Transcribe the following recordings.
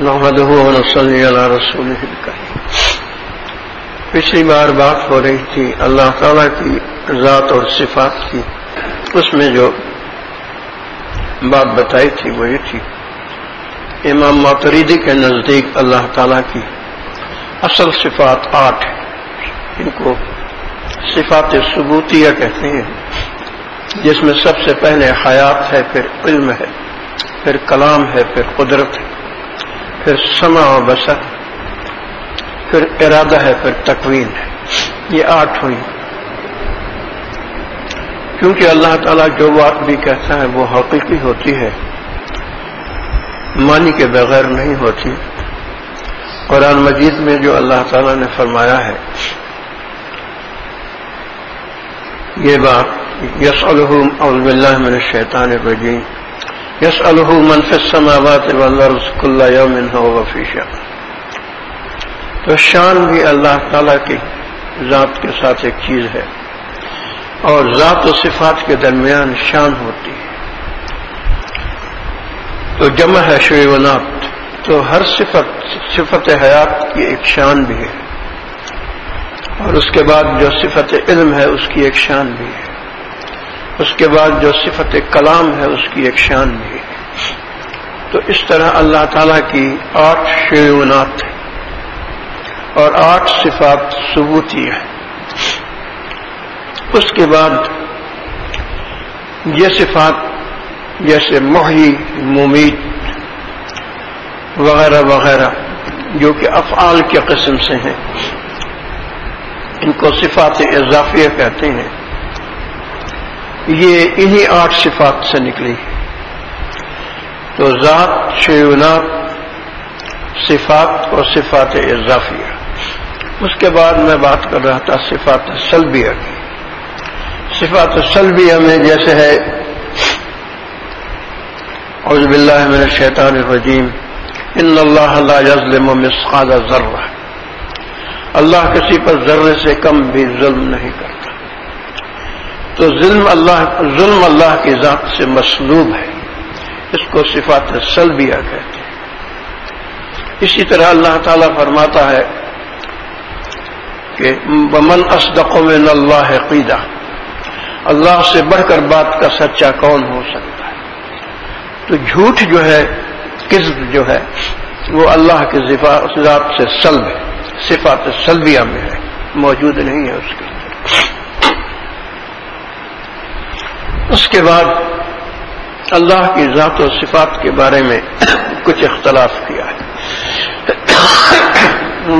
نحمده ونصلی علی رسولہ الکریم۔ پچھلی بار بات ہو رہی تھی اللہ تعالیٰ کی ذات اور صفات کی، اس میں جو بات بتائی تھی وہ یہ تھی امام ماتریدی کے نزدیک اللہ تعالیٰ کی اصل صفات 8 ہیں، ان کو صفات ثبوتیہ کہتے ہیں، جس میں سب سے پہلے حیات ہے، پھر علم ہے، پھر کلام ہے، پھر قدرت ہے، پھر سمع و بصر، پھر ارادہ ہے، پھر تکوین ہے۔ یہ 8 ہوئی، کیونکہ اللہ تعالیٰ جو بات بھی کہتا ہے وہ حقیقی ہوتی ہے، معنی کے بغیر نہیں ہوتی۔ قرآن مجید میں جو اللہ تعالیٰ نے فرمایا ہے یہ بات، یسألہ اعوذ باللہ من الشیطان الرجیم، یسألہ من فی السماوات والارض کل یوم ھو فی شأن۔ تو شان بھی اللہ تعالیٰ کی ذات کے ساتھ ایک چیز ہے، اور ذات و صفات کے درمیان شان ہوتی ہے، تو جمع ہے شیء و نعت، تو ہر صفت حیات کی ایک شان بھی ہے، اور اس کے بعد جو صفت علم ہے اس کی ایک شان بھی ہے، اس کے بعد جو صفت کلام ہے اس کی ایک شان بھی ہے۔ تو اس طرح اللہ تعالیٰ کی 8 شیونات ہیں اور 8 صفات ثبوتی ہیں۔ اس کے بعد یہ صفات جیسے محیی، ممیت وغیرہ وغیرہ جو کہ افعال کے قسم سے ہیں، ان کو صفات اضافیہ کہتے ہیں، یہ انہی 8 صفات سے نکلی۔ تو ذات، شیونات، صفات اور صفات اضافیہ۔ اس کے بعد میں بات کر رہا تھا صفات سلبیہ کی۔ صفات سلبیہ میں جیسے ہے اعوذ باللہ من الشیطان الرجیم، ان اللہ لا یظلم مثقال ذرہ، اللہ کسی پر ذرے سے کم بھی ظلم نہیں کرتا۔ تو ظلم اللہ کی ذات سے مسلوب ہے، اس کو صفات سلبیہ کہتے ہیں۔ اسی طرح اللہ تعالیٰ فرماتا ہے کہ ومن اصدق من اللہ قیلا، اللہ سے بڑھ کر بات کا سچا کون ہو سکتا ہے۔ تو جھوٹ جو ہے، کذب جو ہے، وہ اللہ کی ذات سے سلب ہے، صفات سلبیہ میں ہے، موجود نہیں ہے اس کے اندر۔ اس کے بعد اللہ کی ذات و صفات کے بارے میں کچھ اختلاف کیا ہے۔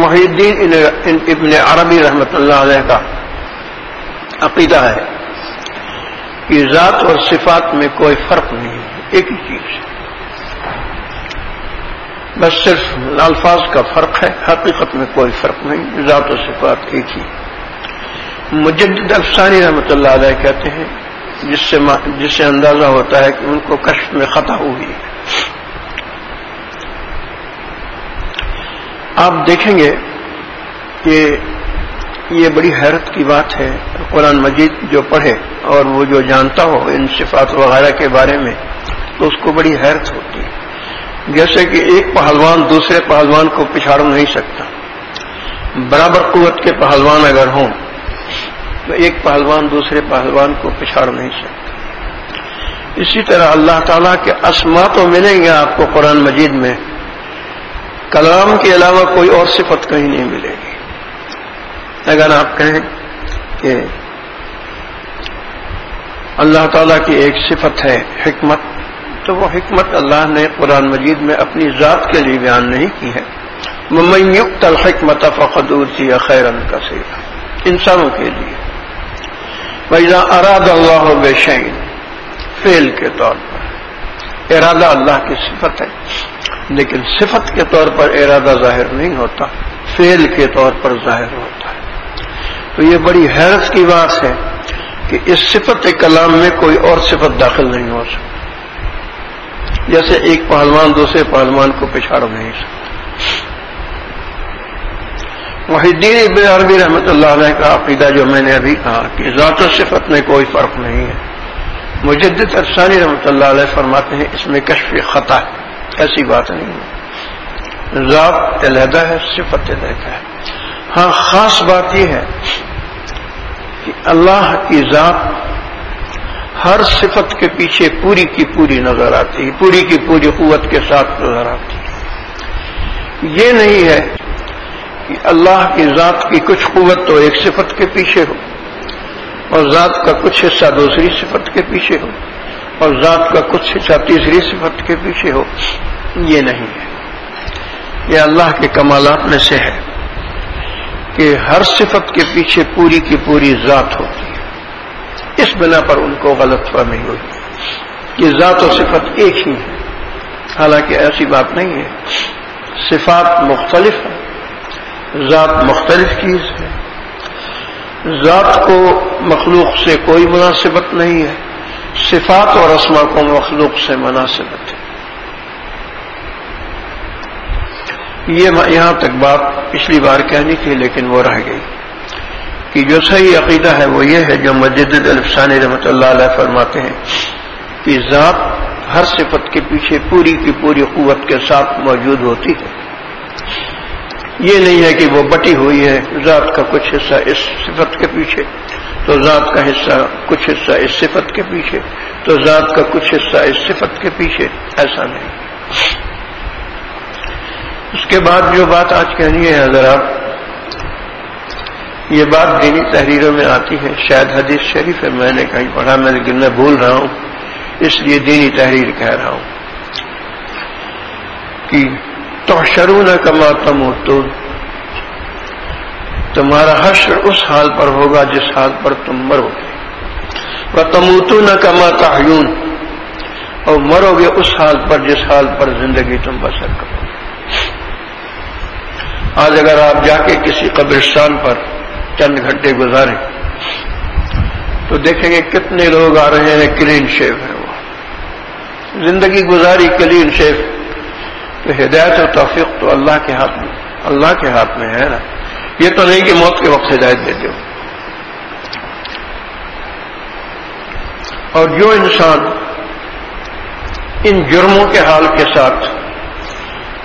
محی الدین ابن عربی رحمۃ اللہ علیہ کا عقیدہ ہے کہ ذات اور صفات میں کوئی فرق نہیں ہے، ایک ہی چیز ہے، بس صرف الفاظ کا فرق ہے، حقیقت میں کوئی فرق نہیں، ذات و صفات ایک ہی۔ مجدد افسانی رحمۃ اللہ علیہ کہتے ہیں جس سے اندازہ ہوتا ہے کہ ان کو کشف میں خطا ہوئی ہے۔ آپ دیکھیں گے کہ یہ بڑی حیرت کی بات ہے، قرآن مجید جو پڑھے اور وہ جو جانتا ہو ان صفات وغیرہ کے بارے میں تو اس کو بڑی حیرت ہوتی ہے۔ جیسے کہ ایک پہلوان دوسرے پہلوان کو پچھاڑ نہیں سکتا، برابر قوت کے پہلوان اگر ہوں تو ایک پہلوان دوسرے پہلوان کو پچھاڑ نہیں سکتا۔ اسی طرح اللہ تعالیٰ کے اسماء تو ملیں گے آپ کو قرآن مجید میں، کلام کے علاوہ کوئی اور صفت کہیں نہیں ملے گی۔ اگر آپ کہیں کہ اللہ تعالیٰ کی ایک صفت ہے حکمت، تو وہ حکمت اللہ نے قرآن مجید میں اپنی ذات کے لیے بیان نہیں کی ہے۔ وَمَن يُؤْتَ الْحِكْمَةَ فَقَدْ أُوتِيَ خَيْرًا كَثِيرًا، انسانوں کے لیے۔ وَإِذَا أَرَادَ اللَّهُ بِشَيْءٍ، فعل کے طور پر ارادہ اللہ کی صفت ہے، لیکن صفت کے طور پر ارادہ ظاہر نہیں ہوتا، فعل کے طور پر ظاہر ہوتا ہے۔ تو یہ بڑی حیرت کی بات ہے کہ اس صفت کلام میں کوئی اور صفت داخل نہیں ہو سکتی، جیسے ایک پہلوان دوسرے پہلوان کو پچھاڑ نہیں سکتا۔ محی الدین ابن عربی رحمۃ اللہ علیہ کا عقیدہ جو میں نے ابھی کہا کہ ذات و صفت میں کوئی فرق نہیں ہے، مجدد افسانی رحمۃ اللہ علیہ فرماتے ہیں اس میں کشف خطا ہے، ایسی بات نہیں ہے۔ ذات علیحدہ ہے، صفت علیحدہ ہے۔ ہاں خاص بات یہ ہے کہ اللہ کی ذات ہر صفت کے پیچھے پوری کی پوری نظر آتی ہے، پوری کی پوری قوت کے ساتھ نظر آتی ہے۔ یہ نہیں ہے کہ اللہ کی ذات کی کچھ قوت تو ایک صفت کے پیچھے ہو اور ذات کا کچھ حصہ دوسری صفت کے پیچھے ہو اور ذات کا کچھ حصہ تیسری صفت کے پیچھے ہو، یہ نہیں ہے۔ یہ اللہ کے کمالات میں سے ہے کہ ہر صفت کے پیچھے پوری کی پوری ذات ہوتی ہے۔ اس بنا پر ان کو غلط فہمی ہوئی کہ ذات و صفت ایک ہی ہے، حالانکہ ایسی بات نہیں ہے۔ صفات مختلف ہیں، ذات مختلف چیز ہے۔ ذات کو مخلوق سے کوئی مناسبت نہیں ہے، صفات اور اسما کو مخلوق سے مناسبت ہے۔ یہ یہاں تک بات پچھلی بار کہنی تھی لیکن وہ رہ گئی کہ جو صحیح عقیدہ ہے وہ یہ ہے جو مجدد الفسانی رحمۃ اللہ علیہ فرماتے ہیں کہ ذات ہر صفت کے پیچھے پوری کی پوری قوت کے ساتھ موجود ہوتی ہے۔ یہ نہیں ہے کہ وہ بٹی ہوئی ہے، ذات کا کچھ حصہ اس صفت کے پیچھے تو ذات کا حصہ کچھ حصہ اس صفت کے پیچھے تو ذات کا کچھ حصہ اس صفت کے پیچھے، ایسا نہیں۔ اس کے بعد جو بات آج کہنی ہے حضرات، یہ بات دینی تحریروں میں آتی ہے، شاید حدیث شریف ہے، میں نے کہیں پڑھا میں لیکن میں بھول رہا ہوں، اس لیے دینی تحریر کہہ رہا ہوں کہ تحشرون کما تموتون، تمہارا حشر اس حال پر ہوگا جس حال پر تم مرو گے، وتموتون کما تحیون، اور مرو گے اس حال پر جس حال پر زندگی تم بسر کرو۔ آج اگر آپ جا کے کسی قبرستان پر چند گھنٹے گزاریں تو دیکھیں گے کتنے لوگ آ رہے ہیں، کلین شیو ہے، وہ زندگی گزاری کلین شیو۔ تو ہدایت و توفیق تو اللہ کے ہاتھ میں ہے نا، یہ تو نہیں کہ موت کے وقت ہدایت دے دو۔ اور جو انسان ان جرموں کے حال کے ساتھ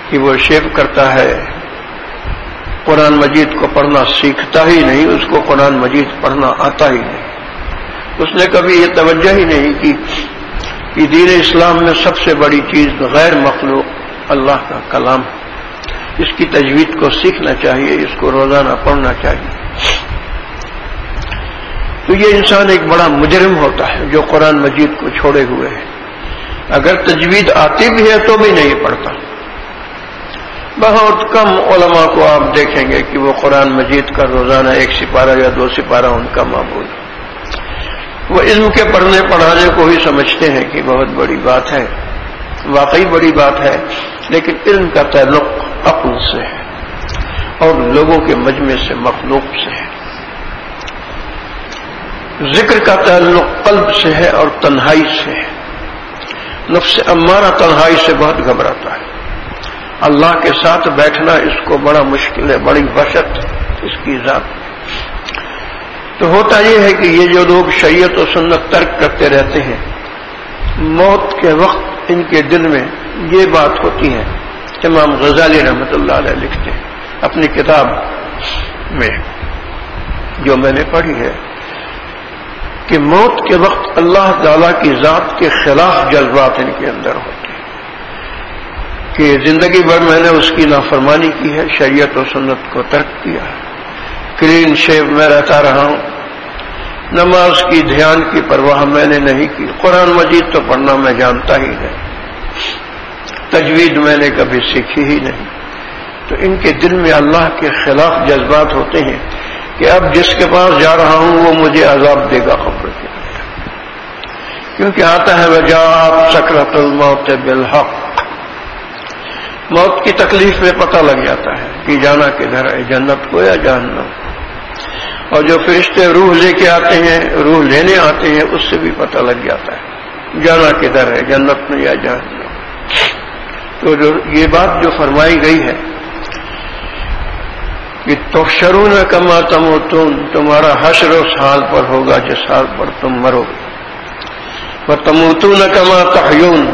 کہ وہ شیو کرتا ہے، قرآن مجید کو پڑھنا سیکھتا ہی نہیں، اس کو قرآن مجید پڑھنا آتا ہی نہیں، اس نے کبھی یہ توجہ ہی نہیں کی کہ دین اسلام میں سب سے بڑی چیز غیر مخلوق اللہ کا کلام ہے، اس کی تجوید کو سیکھنا چاہیے، اس کو روزانہ پڑھنا چاہیے۔ تو یہ انسان ایک بڑا مجرم ہوتا ہے جو قرآن مجید کو چھوڑے ہوئے ہے، اگر تجوید آتی بھی ہے تو بھی نہیں پڑھتا۔ بہت کم علماء کو آپ دیکھیں گے کہ وہ قرآن مجید کا روزانہ 1 سپارہ یا 2 سپارہ ان کا معمول ہے۔ وہ علم کے پڑھنے پڑھانے کو ہی سمجھتے ہیں کہ بہت بڑی بات ہے، واقعی بڑی بات ہے، لیکن علم کا تعلق عقل سے ہے اور لوگوں کے مجمع سے، مخلوق سے ہے۔ ذکر کا تعلق قلب سے ہے اور تنہائی سے ہے۔ نفس امارہ تنہائی سے بہت گھبراتا ہے، اللہ کے ساتھ بیٹھنا اس کو بڑا مشکل ہے، بڑی وحشت اس کی ذات۔ تو ہوتا یہ ہے کہ یہ جو لوگ شریعت و سنت ترک کرتے رہتے ہیں، موت کے وقت ان کے دل میں یہ بات ہوتی ہے۔ امام غزالی رحمۃ اللہ علیہ لکھتے ہیں اپنی کتاب میں جو میں نے پڑھی ہے کہ موت کے وقت اللہ تعالی کی ذات کے خلاف جذبات ان کے اندر ہوتے ہیں کہ زندگی بھر میں نے اس کی نافرمانی کی ہے، شریعت و سنت کو ترک کیا ہے، کلین شیو میں رہتا رہا ہوں، نماز کی دھیان کی پرواہ میں نے نہیں کی، قرآن مجید تو پڑھنا میں جانتا ہی نہیں، تجوید میں نے کبھی سیکھی ہی نہیں۔ تو ان کے دل میں اللہ کے خلاف جذبات ہوتے ہیں کہ اب جس کے پاس جا رہا ہوں وہ مجھے عذاب دے گا قبر کے اندر، کیونکہ آتا ہے وجاءت سکرۃ الموت بالحق، موت کی تکلیف میں پتہ لگ جاتا ہے کہ جانا کدھر ہے، جنت کو یا جہنم۔ اور جو فرشتے روح لے کے آتے ہیں، روح لینے آتے ہیں، اس سے بھی پتہ لگ جاتا ہے جانا کدھر ہے، جنت میں یا جہنم۔ تو جو یہ بات جو فرمائی گئی ہے کہ تحشرون کما تموتون، تمہارا حشر اس حال پر ہوگا جس حال پر تم مرو گے، وتموتون کما تحیون،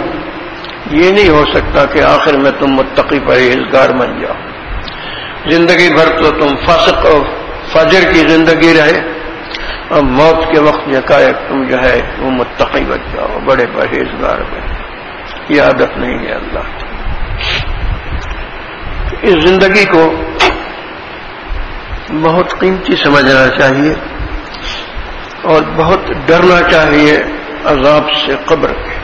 یہ نہیں ہو سکتا کہ آخر میں تم متقی پرہیزگار بن جاؤ. زندگی بھر تو تم فاسق اور فاجر کی زندگی رہے اور موت کے وقت یکایک تم جو ہے وہ متقی بن جاؤ, بڑے پرہیزگار بن. یہ عادت نہیں ہے اللہ کی. اس زندگی کو بہت قیمتی سمجھنا چاہیے اور بہت ڈرنا چاہیے عذاب سے قبر کے.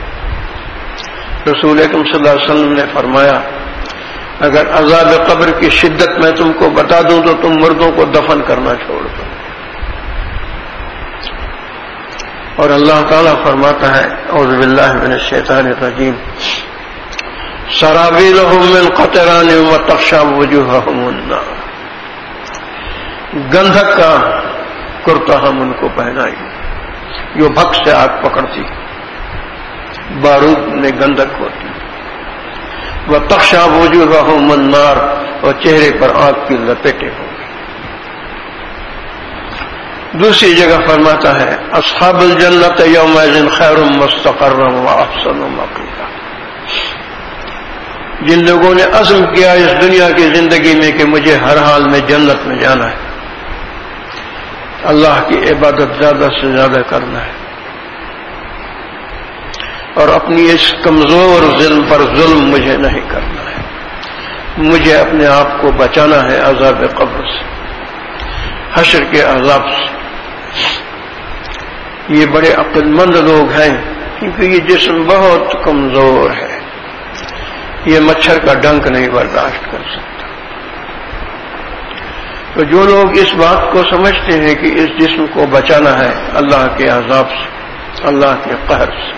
رسول اکرم صلی اللہ علیہ وسلم نے فرمایا اگر عذاب قبر کی شدت میں تم کو بتا دوں تو تم مردوں کو دفن کرنا چھوڑ دو. اور اللہ تعالیٰ فرماتا ہے اعوذ باللہ من الشیطان الرجیم سرابیلہم من قطران وتغشی وجوہہم النار. گندھک کا کرتا ہم ان کو پہنائیں جو بھک سے آگ پکڑتی, بارود میں گندھک ہوتی. وتغشی وجوہہم النار, اور چہرے پر آگ کی لپیٹیں ہوں. دوسری جگہ فرماتا ہے اصحاب الجنت یومئذ خیر مستقرا واحسن مقیلا. جن لوگوں نے عزم کیا اس دنیا کی زندگی میں کہ مجھے ہر حال میں جنت میں جانا ہے, اللہ کی عبادت زیادہ سے زیادہ کرنا ہے اور اپنی اس کمزور ظلم پر ظلم مجھے نہیں کرنا ہے, مجھے اپنے آپ کو بچانا ہے عذاب قبر سے, حشر کے عذاب سے. یہ بڑے عقل مند لوگ ہیں کیونکہ یہ جسم بہت کمزور ہے, یہ مچھر کا ڈنک نہیں برداشت کر سکتا. تو جو لوگ اس بات کو سمجھتے ہیں کہ اس جسم کو بچانا ہے اللہ کے عذاب سے, اللہ کے قہر سے,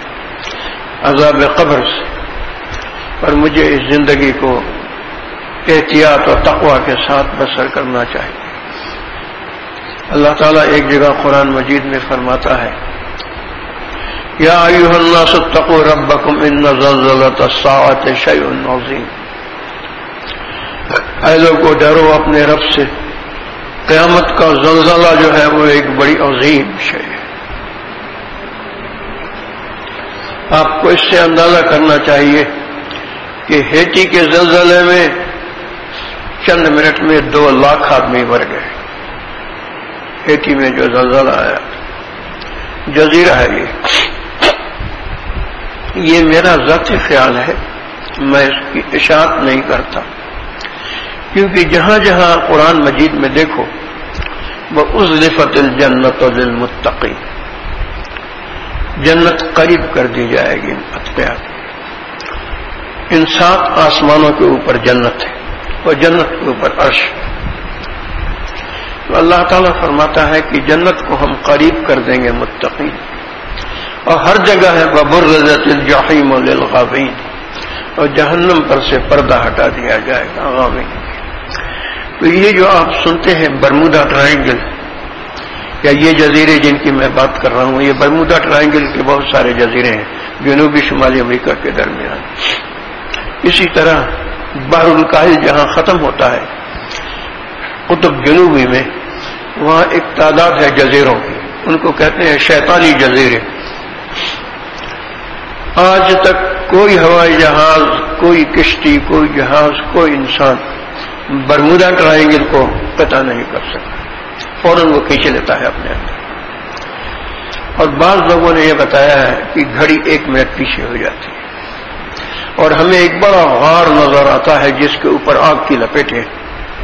عذاب قبر سے, پر مجھے اس زندگی کو احتیاط اور تقوی کے ساتھ بسر کرنا چاہیے. اللہ تعالیٰ ایک جگہ قرآن مجید میں فرماتا ہے یا ایھا الناس اتقوا ربکم ان زلزلۃ الساعۃ شیء عظیم. اے لوگوں ڈرو اپنے رب سے, قیامت کا زلزلہ جو ہے وہ ایک بڑی عظیم شے ہے. آپ کو اس سے اندازہ کرنا چاہیے کہ ہیٹی کے زلزلے میں چند منٹ میں 2 لاکھ آدمی مر گئے. ہیٹی میں جو زلزلہ آیا, جزیرہ ہے یہ میرا ذاتی خیال ہے, میں اس کی اشاعت نہیں کرتا کیونکہ جہاں جہاں قرآن مجید میں دیکھو وَأُزْلِفَتِ الْجَنَّةُ لِلْمُتَّقِينَ, جنت قریب کر دی جائے گی اتقیاء کی. ان 7 آسمانوں کے اوپر جنت ہے اور جنت کے اوپر عرش. تو اللہ تعالیٰ فرماتا ہے کہ جنت کو ہم قریب کر دیں گے متقین, اور ہر جگہ ہے وَبُرِّزَتِ الْجَحِيمُ لِلْغَاوِينَ, اور جہنم پر سے پردہ ہٹا دیا جائے گا غاوین. تو یہ جو آپ سنتے ہیں برمودا ٹرائنگل یا یہ جزیرے جن کی میں بات کر رہا ہوں, یہ برمودا ٹرائنگل کے بہت سارے جزیرے ہیں جنوبی شمالی امریکہ کے درمیان. اسی طرح بحر الکاہل جہاں ختم ہوتا ہے قطب جنوبی میں, وہاں ایک تعداد ہے جزیروں کی, ان کو کہتے ہیں شیطانی جزیرے. آج تک کوئی ہوائی جہاز, کوئی کشتی, کوئی جہاز, کوئی انسان برمودا ٹرائنگل کو قطع نہیں کر سکتا, فوراً وہ کھینچ لیتا ہے اپنے اندر. اور بعض لوگوں نے یہ بتایا ہے کہ گھڑی 1 منٹ پیچھے ہو جاتی ہے اور ہمیں ایک بڑا غار نظر آتا ہے جس کے اوپر آگ کی لپیٹیں,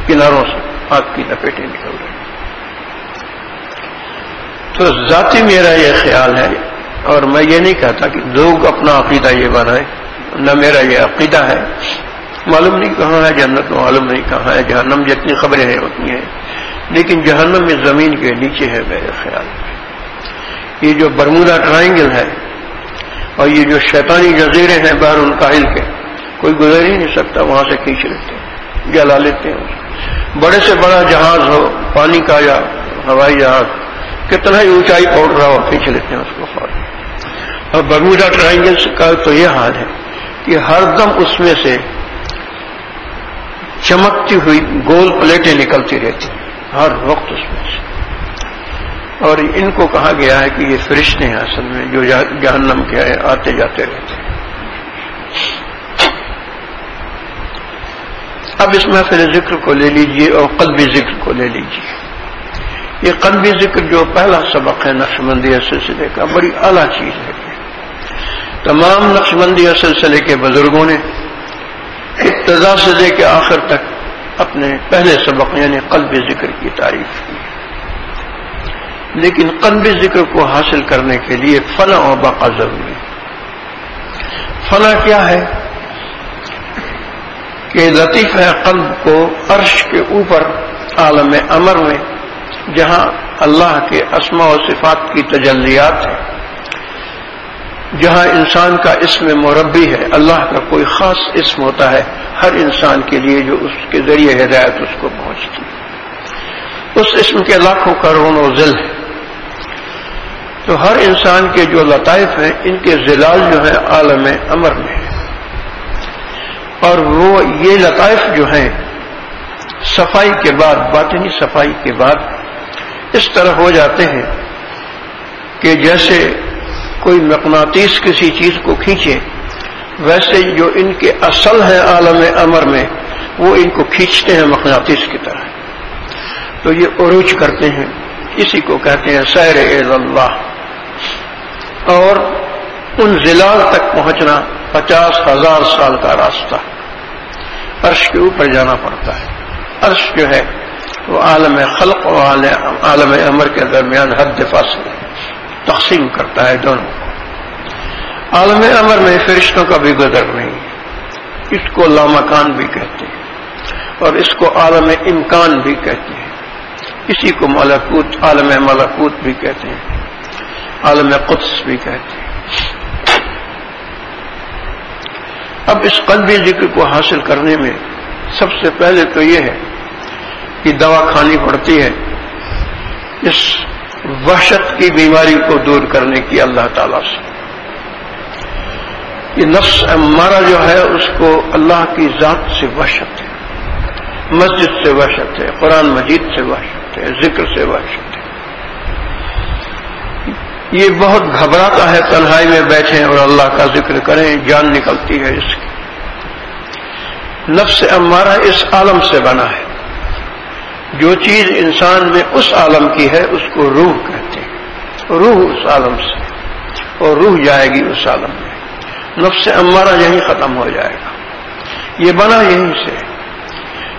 کناروں سے آگ کی لپیٹیں نکل رہی. تو ذاتی میرا یہ خیال ہے, اور میں یہ نہیں کہتا کہ لوگ اپنا عقیدہ یہ بنائیں, نہ میرا یہ عقیدہ ہے. معلوم نہیں کہاں ہے جنت, معلوم نہیں کہاں ہے جہنم, جتنی خبریں ہیں اتنی ہیں, لیکن جہنم میں زمین کے نیچے ہے میرے خیال میں. یہ جو برمودا ٹرائنگل ہے اور یہ جو شیطانی جزیرے ہیں بحر الکاہل کے, کوئی گزر ہی نہیں سکتا, وہاں سے کھینچ لیتے ہیں, جلا لیتے ہیں. بڑے سے بڑا جہاز ہو, پانی کا یا ہوائی جہاز, کتنا ہی اونچائی پہنچ رہا ہو, کھینچ لیتے ہیں اس کو فوراً. اور برمودا ٹرائنگل کا تو یہ حال ہے کہ ہر دم اس میں سے چمکتی ہوئی گول پلیٹیں نکلتی رہتی ہیں ہر وقت اس میں سے. اور ان کو کہا گیا ہے کہ یہ فرشتے ہیں اصل میں جو جہنم کے آتے جاتے رہتے ہیں. اب اس محفل ذکر کو لے لیجئے اور قلبی ذکر کو لے لیجئے. یہ قلبی ذکر جو پہلا سبق ہے نقشبندیہ سلسلے کا، بڑی اعلیٰ چیز ہے. تمام نقشبندیہ سلسلے کے بزرگوں نے ابتدا سے لے کے آخر تک اپنے پہلے سبق یعنی قلبی ذکر کی تعریف کی. لیکن قلبی ذکر کو حاصل کرنے کے لیے فنا و بقا ضروری ہے. فنا کیا ہے کہ لطیف ہے قلب کو عرش کے اوپر عالم امر میں، جہاں اللہ کے اسماء و صفات کی تجلیات ہیں، جہاں انسان کا اسم مربی ہے، اللہ کا کوئی خاص اسم ہوتا ہے ہر انسان کے لیے جو اس کے ذریعے ہدایت اس کو پہنچتی ہے. اس اسم کے لاکھوں کروڑوں ذل ہیں. تو ہر انسان کے جو لطائف ہیں ان کے ظلال جو ہیں عالم امر میں ہیں، اور وہ یہ لطائف جو ہیں صفائی کے بعد، باطنی صفائی کے بعد اس طرح ہو جاتے ہیں کہ جیسے کوئی مقناطیس کسی چیز کو کھینچے، ویسے جو ان کے اصل ہیں عالم امر میں وہ ان کو کھینچتے ہیں مقناطیس کی طرح. تو یہ عروج کرتے ہیں، اسی کو کہتے ہیں سیر الی اللہ. اور ان ظلال تک پہنچنا 50,000 سال کا راستہ، عرش کے اوپر جانا پڑتا ہے. عرش جو ہے وہ عالم خلق اور عالم امر کے درمیان حد فاصل تقسیم کرتا ہے دونوں. عالم امر میں فرشتوں کا بھی گزر نہیں، اس کو لامکان بھی کہتے ہیں اور اس کو عالم امکان بھی کہتے ہیں. اسی کو ملکوت، عالم ملکوت بھی کہتے ہیں، عالم قدس بھی کہتے ہیں. اب اس قلبی ذکر کو حاصل کرنے میں سب سے پہلے تو یہ ہے کہ دوا کھانی پڑتی ہے اس وحشت کی بیماری کو دور کرنے کی اللہ تعالیٰ سے. یہ نفس امارہ جو ہے اس کو اللہ کی ذات سے وحشت ہے، مسجد سے وحشت ہے، قرآن مجید سے وحشت ہے، ذکر سے وحشت ہے. یہ بہت گھبراتا ہے تنہائی میں بیٹھیں اور اللہ کا ذکر کریں، جان نکلتی ہے اس کی. نفس امارہ اس عالم سے بنا ہے. جو چیز انسان میں اس عالم کی ہے اس کو روح کہتے ہیں. روح اس عالم سے، اور روح جائے گی اس عالم میں. نفس امارہ یہیں ختم ہو جائے گا. یہ بنا یہیں سے،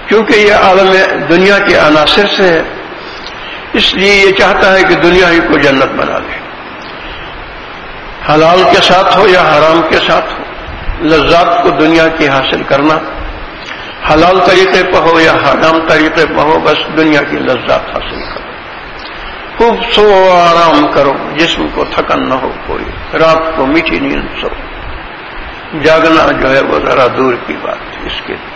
کیونکہ یہ عالم دنیا کے عناصر سے ہے، اس لیے یہ چاہتا ہے کہ دنیا ہی کو جنت بنا لے. حلال کے ساتھ ہو یا حرام کے ساتھ ہو، لذات کو دنیا کی حاصل کرنا، حلال طریقے پہ ہو یا حرام طریقے پہ ہو، بس دنیا کی لذات حاصل کرو. خوب سو آرام کرو، جسم کو تھکن نہ ہو کوئی، رات کو میٹھی نیند سو. جاگنا جو ہے وہ ذرا دور کی بات ہے. اس کے لیے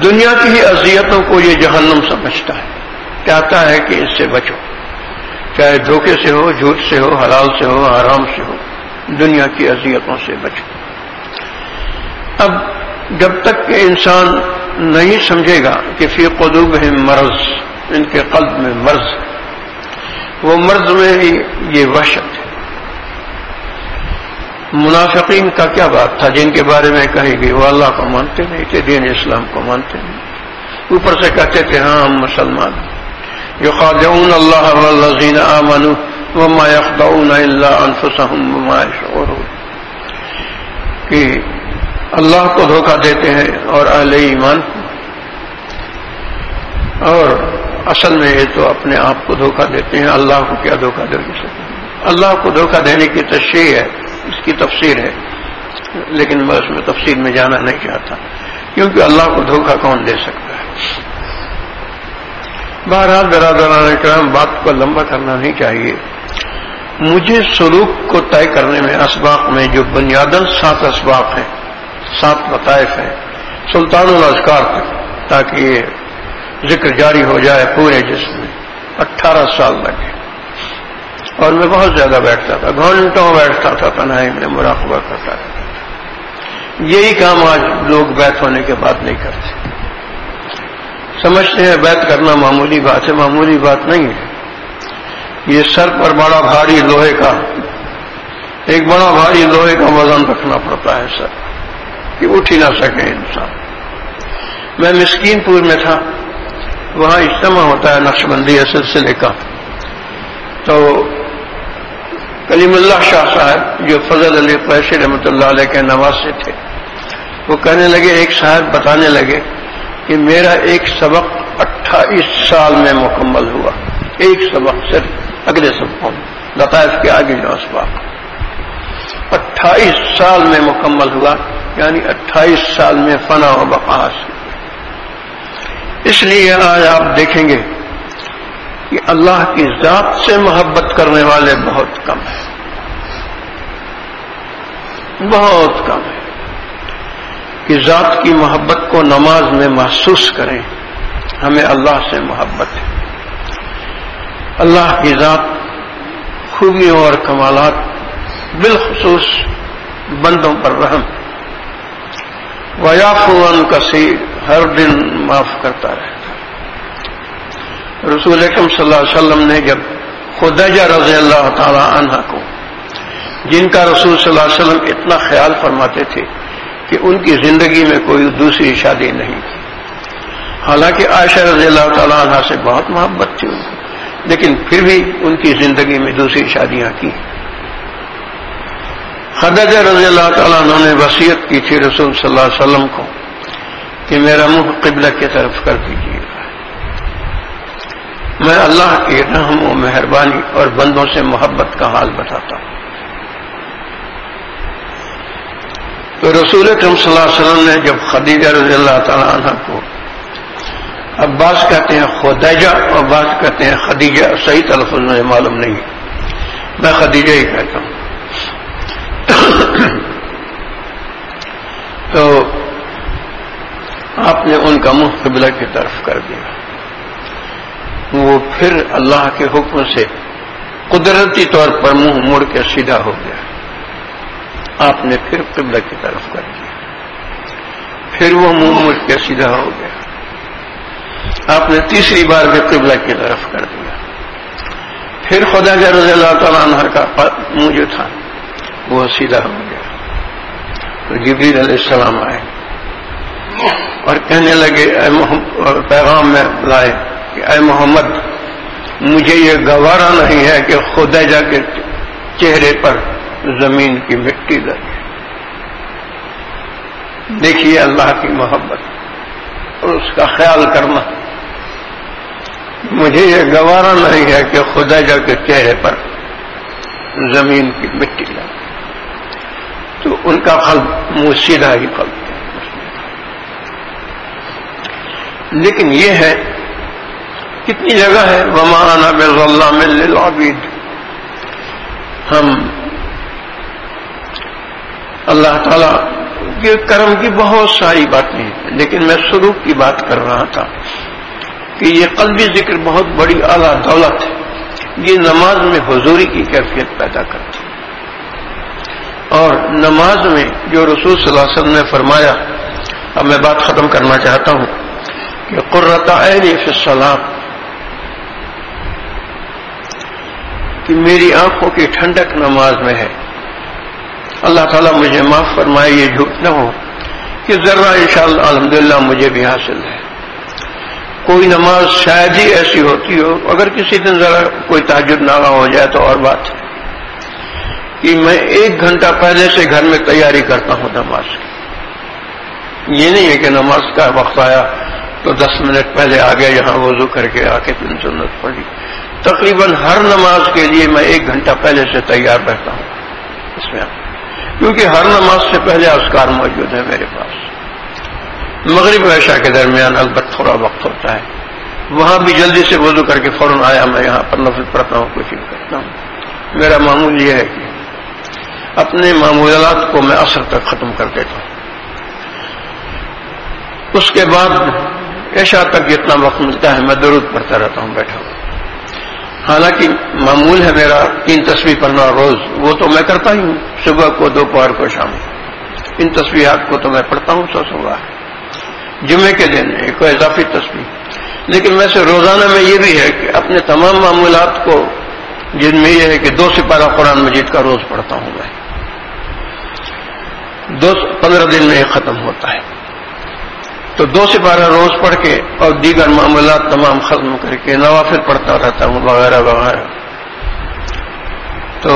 دنیا کی ہی اذیتوں کو یہ جہنم سمجھتا ہے، چاہتا ہے کہ اس سے بچو، چاہے دھوکے سے ہو، جھوٹ سے ہو، حلال سے ہو، حرام سے ہو، دنیا کی اذیتوں سے بچو. اب جب تک کہ انسان نہیں سمجھے گا کہ فی قلوبہم مرض، ان کے قلب میں مرض، وہ مرض میں ہی یہ وحشت ہے. منافقین کا کیا بات تھا جن کے بارے میں کہی گئی وہ اللہ کو مانتے نہیں تھے، دین اسلام کو مانتے نہیں، اوپر سے کہتے تھے ہاں ہم مسلمان ہیں. یخادعون اللہ والذین آمنوا وما یخدعون الا انفسهم وما یشعرون، کہ اللہ کو دھوکہ دیتے ہیں اور اہل ایمان کو، اور اصل میں یہ تو اپنے آپ کو دھوکہ دیتے ہیں. اللہ کو کیا دھوکہ دے سکتے؟ اللہ کو دھوکہ دینے کی تشریح ہے، اس کی تفسیر ہے، لیکن میں اس میں تفسیر میں جانا نہیں چاہتا، کیونکہ اللہ کو دھوکہ کون دے سکتا ہے. بہرحال برادران کرام، بات کو لمبا کرنا نہیں چاہیے. مجھے سلوک کو طے کرنے میں اسباق میں جو بنیاداً 7 اسباق ہیں، 7 لطائف ہیں، سلطان الاذکار تک، تاکہ یہ ذکر جاری ہو جائے پورے جسم میں. 18 سال لگے اور میں بہت زیادہ بیٹھتا تھا، گھنٹوں بیٹھتا تھا تنہائی میں، مراقبہ کرتا رہتا تھا. یہی کام آج لوگ بیت ہونے کے بعد نہیں کرتے. سمجھتے ہیں بیت کرنا معمولی بات ہے، معمولی بات نہیں ہے. یہ سر پر بڑا بھاری لوہے کا، ایک بڑا بھاری لوہے کا وزن رکھنا پڑتا ہے سر، کہ اٹھ ہی نہ سکے انسان. میں مسکین پور میں تھا، وہاں اجتماع ہوتا ہے نقشبندیہ سلسلے کا، تو کلیم اللہ شاہ صاحب جو فضل علی قریشی رحمۃ اللہ علیہ کے نواسے تھے، وہ کہنے لگے، ایک صاحب بتانے لگے کہ میرا ایک سبق 28 سال میں مکمل ہوا، ایک سبق صرف اگلے سبقوں میں، لطائف کے آگے جو اسباق 28 سال میں مکمل ہوا، یعنی 28 سال میں فنا و بقا حاصل۔ اس لیے آج آپ دیکھیں گے کہ اللہ کی ذات سے محبت کرنے والے بہت کم ہیں، بہت کم ہیں، کہ ذات کی محبت کو نماز میں محسوس کریں۔ ہمیں اللہ سے محبت ہے، اللہ کی ذات خوبیوں اور کمالات، بالخصوص بندوں پر رحم، وَيَعْفُو عَنْ كَثِيرٍ، ہر دن معاف کرتا رہتا۔ رسول اکرم صلی اللہ علیہ وسلم نے جب خدیجہ رضی اللہ تعالی عنہ کو، جن کا رسول صلی اللہ علیہ وسلم اتنا خیال فرماتے تھے کہ ان کی زندگی میں کوئی دوسری شادی نہیں تھی، حالانکہ عائشہ رضی اللہ تعالی عنہ سے بہت محبت تھی ان کو، لیکن پھر بھی ان کی زندگی میں دوسری شادیاں کی۔ خدیجہ رضی اللہ تعالیٰ عنہ نے وصیت کی تھی رسول صلی اللہ علیہ وسلم کو کہ میرا منہ قبلہ کی طرف کر دیجیے گا، میں اللہ کی رحم و مہربانی اور بندوں سے محبت کا حال بتاتا ہوں۔ تو رسول اکرم صلی اللہ علیہ وسلم نے جب خدیجہ رضی اللہ تعالیٰ عنہ کو، اب بعض کہتے ہیں خدیجہ اور بعض کہتے ہیں خدیجہ، صحیح تلفظ مجھے معلوم نہیں، میں خدیجہ ہی کہتا ہوں، تو آپ نے ان کا منہ قبلہ کی طرف کر دیا، وہ پھر اللہ کے حکم سے قدرتی طور پر منہ مڑ کے سیدھا ہو گیا، آپ نے پھر قبلہ کی طرف کر دیا، پھر وہ منہ مڑ کے سیدھا ہو گیا، آپ نے تیسری بار بھی قبلہ کی طرف کر دیا، پھر خدیجہ رضی اللہ تعالیٰ عنہ کا منہ جو تھا وہ سیدھا ہو گیا۔ تو جبریل علیہ السلام آئے اور کہنے لگے، اے محمد، پیغام میں لائے کہ اے محمد، مجھے یہ گوارا نہیں ہے کہ خدیجہ کے چہرے پر زمین کی مٹی لگے۔ دیکھیے اللہ کی محبت اور اس کا خیال کرنا، مجھے یہ گوارا نہیں ہے کہ خدیجہ کے چہرے پر زمین کی مٹی لگے۔ تو ان کا قلب منہ سیدھا ہی قلب، لیکن یہ ہے کتنی جگہ ہے وما انا بظلام للعبید، ہم اللہ تعالیٰ کے کرم کی بہت ساری باتیں ہیں، لیکن میں سلوک کی بات کر رہا تھا کہ یہ قلبی ذکر بہت بڑی اعلیٰ دولت ہے، یہ نماز میں حضوری کی کیفیت پیدا کرتی ہے۔ اور نماز میں جو رسول صلی اللہ علیہ وسلم نے فرمایا، اب میں بات ختم کرنا چاہتا ہوں کہ قرۃ عینی فی الصلاۃ، کہ میری آنکھوں کی ٹھنڈک نماز میں ہے۔ اللہ تعالیٰ مجھے معاف فرمائے، یہ جھوٹ نہ ہو کہ ذرا انشاءاللہ الحمدللہ مجھے بھی حاصل ہے۔ کوئی نماز شاید ہی ایسی ہوتی ہو، اگر کسی دن ذرا کوئی تہجد نہ ہو جائے تو اور بات ہے، کہ میں 1 گھنٹہ پہلے سے گھر میں تیاری کرتا ہوں نماز کی۔ یہ نہیں ہے کہ نماز کا وقت آیا تو 10 منٹ پہلے آ گیا، یہاں وضو کر کے آ کے پھر سنت پڑھی۔ تقریباً ہر نماز کے لیے میں 1 گھنٹہ پہلے سے تیار رہتا ہوں اس میں، کیونکہ ہر نماز سے پہلے اذکار موجود ہے میرے پاس۔ مغرب و عشاء کے درمیان البتہ تھوڑا وقت ہوتا ہے، وہاں بھی جلدی سے وضو کر کے فوراً آیا، میں یہاں پر نفل پڑھتا ہوں، کوشش کرتا ہوں۔ میرا معمول یہ ہے کہ اپنے معمولات کو میں عصر تک ختم کر دیتا ہوں، اس کے بعد عشاء تک جتنا وقت ملتا ہے میں درود پڑھتا رہتا ہوں بیٹھا ہوں۔ حالانکہ معمول ہے میرا 3 تسبیح پڑھنا روز، وہ تو میں کرتا ہی ہوں، صبح کو، دوپہر کو، شام کو۔ ان تسبیحات کو تو میں پڑھتا ہوں 100 بار، جمعے کے دن ایک اضافی تسبیح۔ لیکن ویسے روزانہ میں یہ بھی ہے کہ اپنے تمام معمولات کو، جن میں یہ ہے کہ 2 سپارہ قرآن مجید کا روز پڑھتا ہوں میں، 15 دن میں یہ ختم ہوتا ہے۔ تو 2 سپارہ روز پڑھ کے اور دیگر معاملات تمام ختم کر کے نوافل پڑھتا رہتا ہوں وغیرہ وغیرہ. تو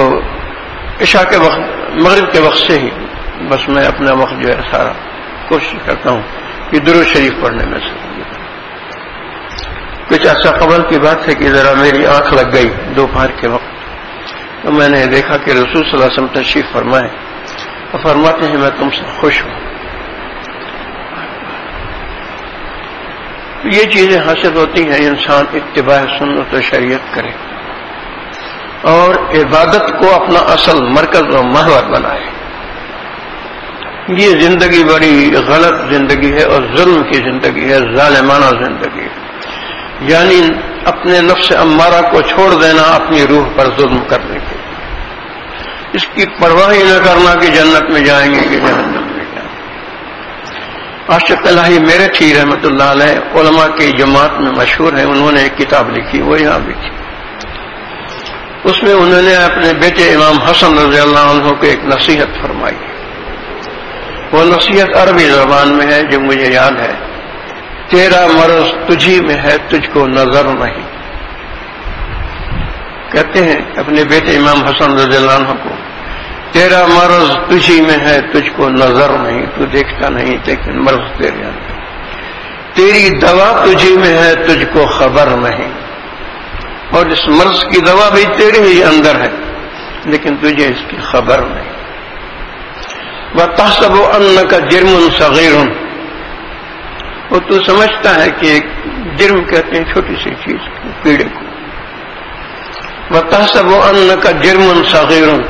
عشاء کے وقت مغرب کے وقت سے ہی بس میں اپنا وقت جو ہے سارا کوشش کرتا ہوں کہ درود شریف پڑھنے میں سے. کچھ ایسا قبل کی بات ہے کہ ذرا میری آنکھ لگ گئی دوپہر کے وقت، تو میں نے دیکھا کہ رسول صلی اللہ علیہ وسلم تشریف فرمائے اور فرماتے ہیں میں تم سے خوش ہوں. یہ چیزیں حاصل ہوتی ہیں انسان اتباع سنت و شریعت کرے اور عبادت کو اپنا اصل مرکز و محور بنائے. یہ زندگی بڑی غلط زندگی ہے اور ظلم کی زندگی ہے، ظالمانہ زندگی ہے. یعنی اپنے نفس امارہ کو چھوڑ دینا اپنی روح پر ظلم کرنے کے، اس کی پرواہ ہی نہ کرنا کہ جنت میں جائیں گے کہ جہنم میں جائیں گے. عاشق الہی میرٹھی رحمۃ اللہ علیہ علماء کی جماعت میں مشہور ہیں، انہوں نے ایک کتاب لکھی، وہ یہاں بھی تھی. اس میں انہوں نے اپنے بیٹے امام حسن رضی اللہ عنہ کو ایک نصیحت فرمائی. وہ نصیحت عربی زبان میں ہے جو مجھے یاد ہے. تیرا مرض تجھی میں ہے تجھ کو نظر نہیں. کہتے ہیں اپنے بیٹے امام حسن رضی اللہ عنہ کو، تیرا مرض تجھی میں ہے تجھ کو نظر نہیں، تو دیکھتا نہیں لیکن مرض تیرے اندر. تیری دوا تجھی میں ہے تجھ کو خبر نہیں، اور اس مرض کی دوا بھی تیرے ہی اندر ہے لیکن تجھے اس کی خبر نہیں. وَتَحْسَبُ أَنَّكَ جِرْمٌ صَغِيرٌ، وہ تو سمجھتا ہے کہ ایک جرم کہتے ہیں چھوٹی سی چیز پیڑے کو. وَتَحْسَبُ أَنَّكَ جِرْمٌ صَغِيرٌ،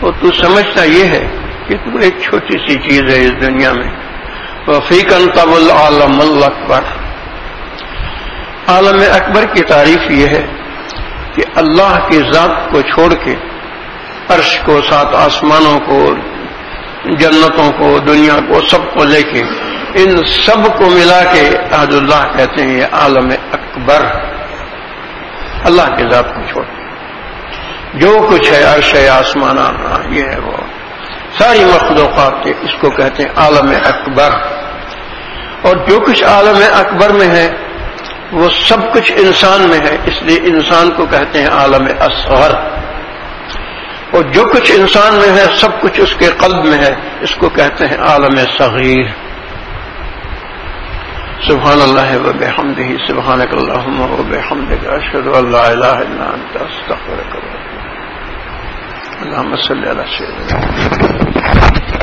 وہ تو سمجھتا یہ ہے کہ تو ایک چھوٹی سی چیز ہے اس دنیا میں. وَفِيكَ أَنْتَبُ الْعَالَمُ الْأَكْبَرُ، عالم اکبر کی تعریف یہ ہے کہ اللہ کی ذات کو چھوڑ کے عرش کو، 7 آسمانوں کو، جنتوں کو، دنیا کو، سب کو لے کے ان سب کو ملا کے احد اللہ کہتے ہیں. یہ عالم اکبر اللہ کی ذات کو چھوڑ جو کچھ ہے، عرش ہے، آسمان، یہ ہے وہ ساری مخلوقات اس کو کہتے ہیں عالم اکبر. اور جو کچھ عالم اکبر میں ہے وہ سب کچھ انسان میں ہے، اس لیے انسان کو کہتے ہیں عالم اصغر. اور جو کچھ انسان میں ہے سب کچھ اس کے قلب میں ہے، اس کو کہتے ہیں عالم صغیر. سبحان اللہ و بحمدہ، سبحانک اللہم و بحمدک، اشہد ان لا الہ الا انت، استغفرک. اللہم صلی علی سیدنا